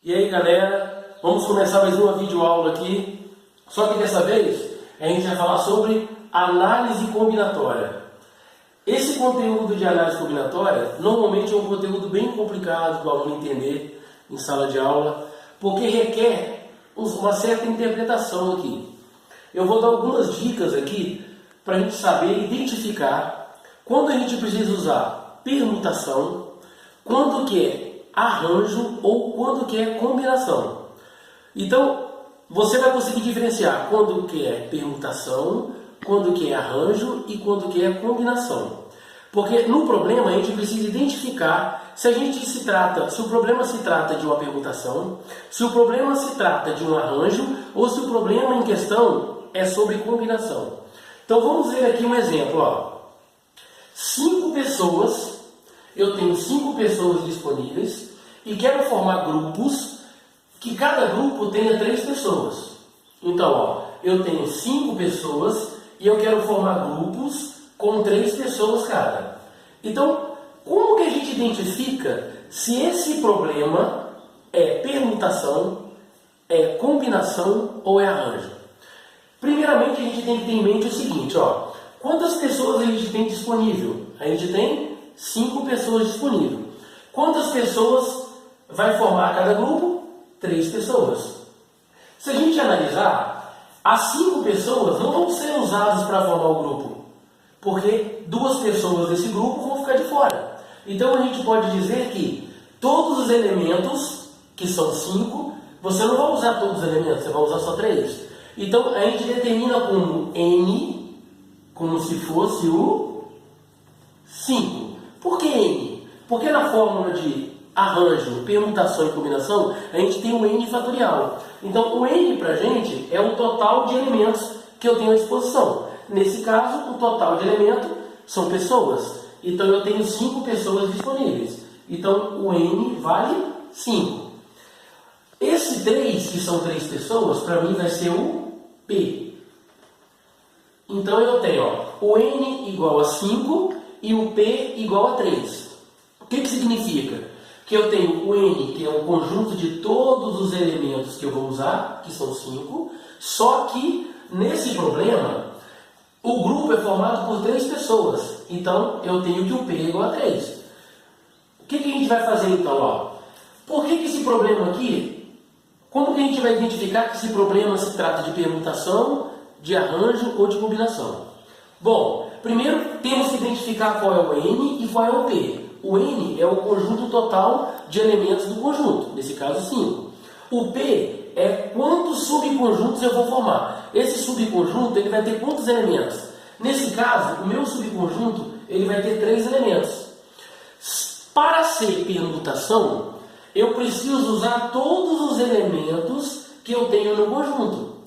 E aí galera, vamos começar mais uma videoaula aqui, só que dessa vez a gente vai falar sobre análise combinatória. Esse conteúdo de análise combinatória normalmente é um conteúdo bem complicado para o aluno entender em sala de aula, porque requer uma certa interpretação aqui. Eu vou dar algumas dicas aqui para a gente saber identificar quando a gente precisa usar permutação, quando que é arranjo ou quando que é combinação. Então, você vai conseguir diferenciar quando que é permutação, quando que é arranjo e quando que é combinação. Porque no problema a gente precisa identificar se o problema se trata de uma permutação, se o problema se trata de um arranjo ou se o problema em questão é sobre combinação. Então vamos ver aqui um exemplo. Eu tenho 5 pessoas disponíveis e quero formar grupos que cada grupo tenha 3 pessoas. Então, eu tenho 5 pessoas e eu quero formar grupos com 3 pessoas cada. Então, como que a gente identifica se esse problema é permutação, é combinação ou é arranjo? Primeiramente, a gente tem que ter em mente o seguinte, quantas pessoas a gente tem disponível? A gente tem 5 pessoas disponíveis. Quantas pessoas vai formar cada grupo? 3 pessoas. Se a gente analisar, as 5 pessoas não vão ser usadas para formar o grupo, porque 2 pessoas desse grupo vão ficar de fora. Então a gente pode dizer que todos os elementos, que são 5, você não vai usar todos os elementos, você vai usar só 3. Então a gente determina como N, como se fosse o 5. Por que N? Porque na fórmula de arranjo, permutação e combinação, a gente tem o N fatorial. Então o N para a gente é o total de elementos que eu tenho à disposição. Nesse caso, o total de elementos são pessoas. Então eu tenho 5 pessoas disponíveis. Então o N vale 5. Esse 3, que são 3 pessoas, para mim vai ser o P. Então eu tenho o N igual a 5 e o P igual a 3. O que significa? Que eu tenho o N, que é um conjunto de todos os elementos que eu vou usar, que são 5, só que nesse problema o grupo é formado por 3 pessoas. Então eu tenho que o P é igual a 3. O que a gente vai fazer então? Por que esse problema aqui, como que a gente vai identificar que esse problema se trata de permutação, de arranjo ou de combinação? Bom, primeiro temos que identificar qual é o N e qual é o P. O N é o conjunto total de elementos do conjunto, nesse caso 5. O P é quantos subconjuntos eu vou formar. Esse subconjunto ele vai ter quantos elementos? Nesse caso, o meu subconjunto ele vai ter 3 elementos. Para ser permutação, eu preciso usar todos os elementos que eu tenho no conjunto.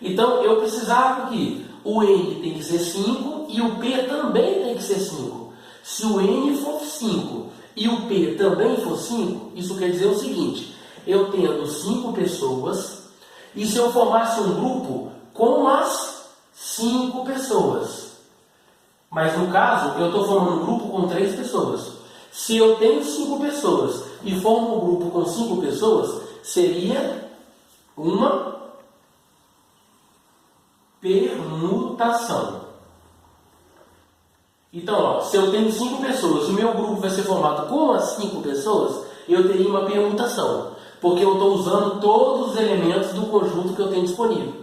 Então, eu precisava que o N tem que ser 5 e o P também tem que ser 5. Se o N for 5 e o P também for 5, isso quer dizer o seguinte: eu tendo 5 pessoas, e se eu formasse um grupo com as 5 pessoas. Mas no caso, eu estou formando um grupo com 3 pessoas. Se eu tenho 5 pessoas e formo um grupo com 5 pessoas, seria uma permutação. Então, se eu tenho 5 pessoas e o meu grupo vai ser formado com as 5 pessoas, eu teria uma permutação, porque eu estou usando todos os elementos do conjunto que eu tenho disponível.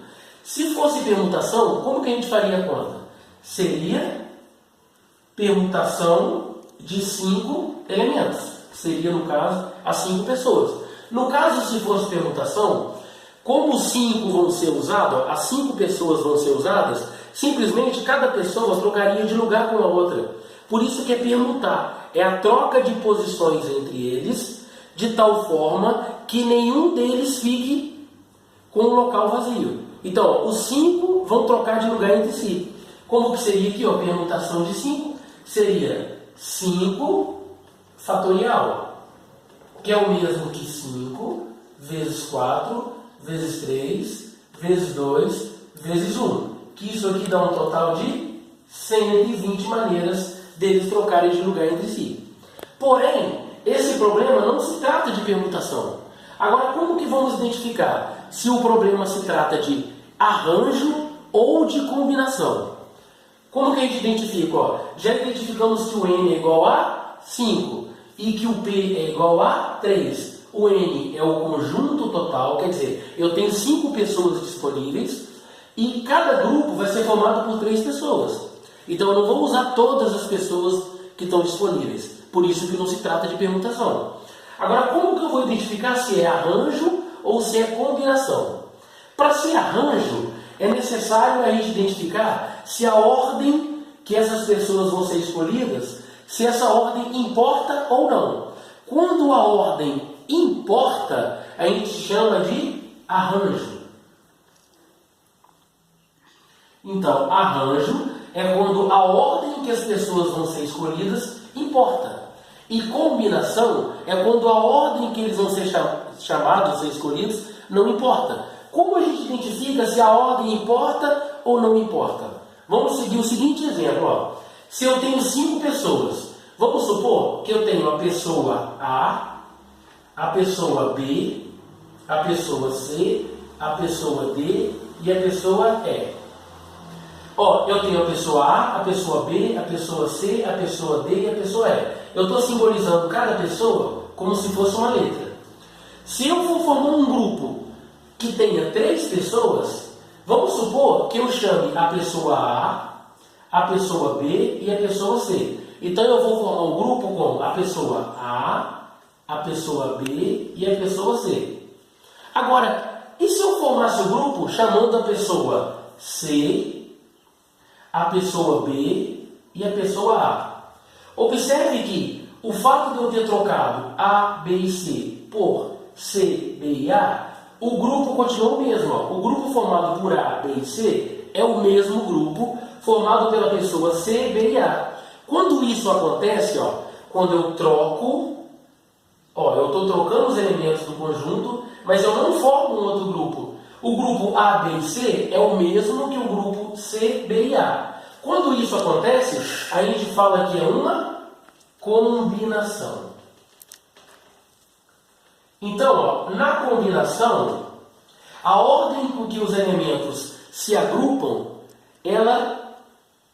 Se fosse permutação, como que a gente faria a conta? Seria permutação de 5 elementos, seria no caso as 5 pessoas. No caso, se fosse permutação, como os 5 vão ser usados, as 5 pessoas vão ser usadas, simplesmente cada pessoa trocaria de lugar com a outra. Por isso que é permutar. É a troca de posições entre eles, de tal forma que nenhum deles fique com o local vazio. Então, os 5 vão trocar de lugar entre si. Como que seria aqui? Permutação de 5 seria 5 fatorial, que é o mesmo que 5 vezes 4 vezes 3 vezes 2 vezes 1. Que isso aqui dá um total de 120 maneiras deles trocarem de lugar entre si. Porém, esse problema não se trata de permutação. Agora, como que vamos identificar se o problema se trata de arranjo ou de combinação? Como que a gente identifica? Ó, já identificamos que o N é igual a 5 e que o P é igual a 3. O N é o conjunto total, quer dizer, eu tenho 5 pessoas disponíveis e cada grupo vai ser formado por 3 pessoas. Então eu não vou usar todas as pessoas que estão disponíveis. Por isso que não se trata de permutação. Agora, como que eu vou identificar se é arranjo ou se é combinação? Para ser arranjo, é necessário a gente identificar se a ordem que essas pessoas vão ser escolhidas, se essa ordem importa ou não. Quando a ordem importa, a gente chama de arranjo. Então, arranjo é quando a ordem que as pessoas vão ser escolhidas importa. E combinação é quando a ordem que eles vão ser chamados, ser escolhidos, não importa. Como a gente identifica se a ordem importa ou não importa? Vamos seguir o seguinte exemplo. Ó. Se eu tenho 5 pessoas, vamos supor que eu tenho a pessoa A pessoa B, a pessoa C, a pessoa D e a pessoa E. Ó, eu tenho a pessoa A pessoa B, a pessoa C, a pessoa D e a pessoa E. Eu estou simbolizando cada pessoa como se fosse uma letra. Se eu for formar um grupo que tenha 3 pessoas, vamos supor que eu chame a pessoa a pessoa B e a pessoa C. Então eu vou formar um grupo com a pessoa a pessoa B e a pessoa C. Agora, e se eu formasse o grupo chamando a pessoa C, a pessoa B e a pessoa A? Observe que o fato de eu ter trocado A, B e C por C, B e A, o grupo continua o mesmo. Ó. O grupo formado por A, B e C é o mesmo grupo formado pela pessoa C, B e A. Quando isso acontece, ó, quando eu troco, ó, eu estou trocando os elementos do conjunto, mas eu não formo um outro grupo. O grupo A, B e C é o mesmo que o grupo C, B e A. Quando isso acontece, a gente fala que é uma combinação. Então, ó, na combinação, a ordem com que os elementos se agrupam, ela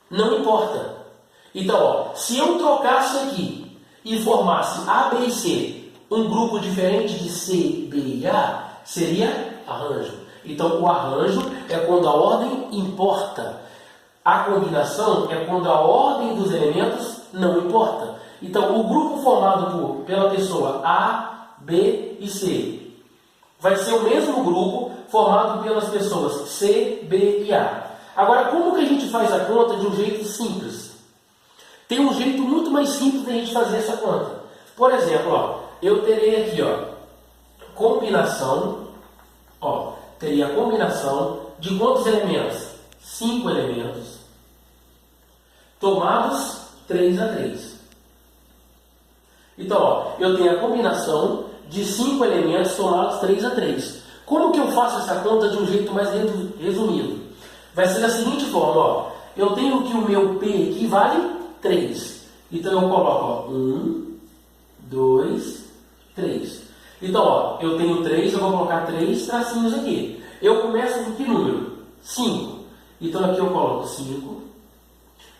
não importa. Então, ó, se eu trocasse aqui e formasse A, B e C, um grupo diferente de C, B e A, seria arranjo. Então, o arranjo é quando a ordem importa. A combinação é quando a ordem dos elementos não importa. Então, o grupo formado pela pessoa A, B e C vai ser o mesmo grupo formado pelas pessoas C, B e A. Agora, como que a gente faz a conta de um jeito simples? Tem um jeito muito mais simples de a gente fazer essa conta. Por exemplo, ó, eu terei aqui, ó, combinação, ó, teria a combinação de quantos elementos? 5 elementos, tomados 3 a 3. Então, ó, eu tenho a combinação de 5 elementos tomados 3 a 3. Como que eu faço essa conta de um jeito mais resumido? Vai ser da seguinte forma, ó, eu tenho que o meu P aqui vale 3. Então eu coloco, ó, 1, 2, 3. Então, ó, eu tenho 3, eu vou colocar 3 tracinhos aqui. Eu começo com que número? 5. Então aqui eu coloco 5,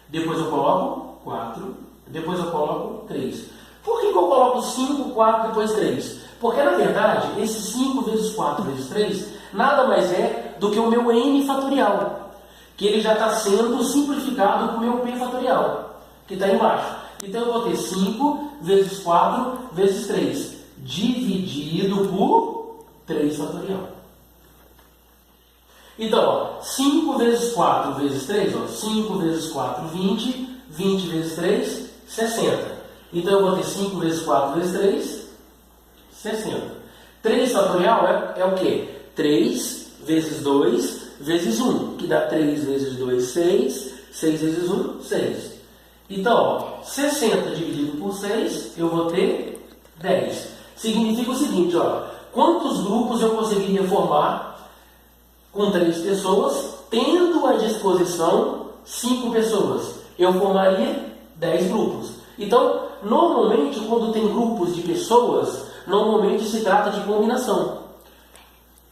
depois eu coloco 4, depois eu coloco 3. Por que eu coloco 5, 4, depois 3? Porque na verdade, esse 5 vezes 4 vezes 3 nada mais é do que o meu n fatorial, que ele já está sendo simplificado com o meu p fatorial, que está embaixo. Então eu vou ter 5 vezes 4 vezes 3, dividido por 3 fatorial. Então, ó, 5 vezes 4 vezes 3, ó, 5 vezes 4, 20, 20 vezes 3, 60. Então eu vou ter 5 vezes 4 vezes 3, 60. 3 fatorial é o quê? 3 vezes 2 vezes 1, que dá 3 vezes 2, 6, 6 vezes 1, 6. Então, ó, 60 dividido por 6, eu vou ter 10. Significa o seguinte, ó, quantos grupos eu conseguiria formar com 3 pessoas, tendo à disposição 5 pessoas? Eu formaria 10 grupos. Então, normalmente, quando tem grupos de pessoas, normalmente se trata de combinação.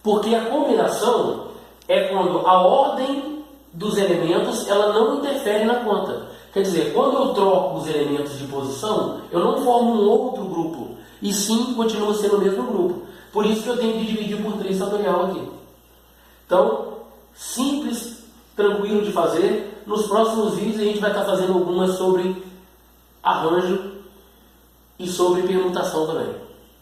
Porque a combinação é quando a ordem dos elementos ela não interfere na conta. Quer dizer, quando eu troco os elementos de posição, eu não formo um outro grupo, e sim continua sendo o mesmo grupo. Por isso que eu tenho que dividir por 3 fatorial aqui. Então, simples, tranquilo de fazer. Nos próximos vídeos a gente vai estar fazendo algumas sobre arranjo e sobre permutação também.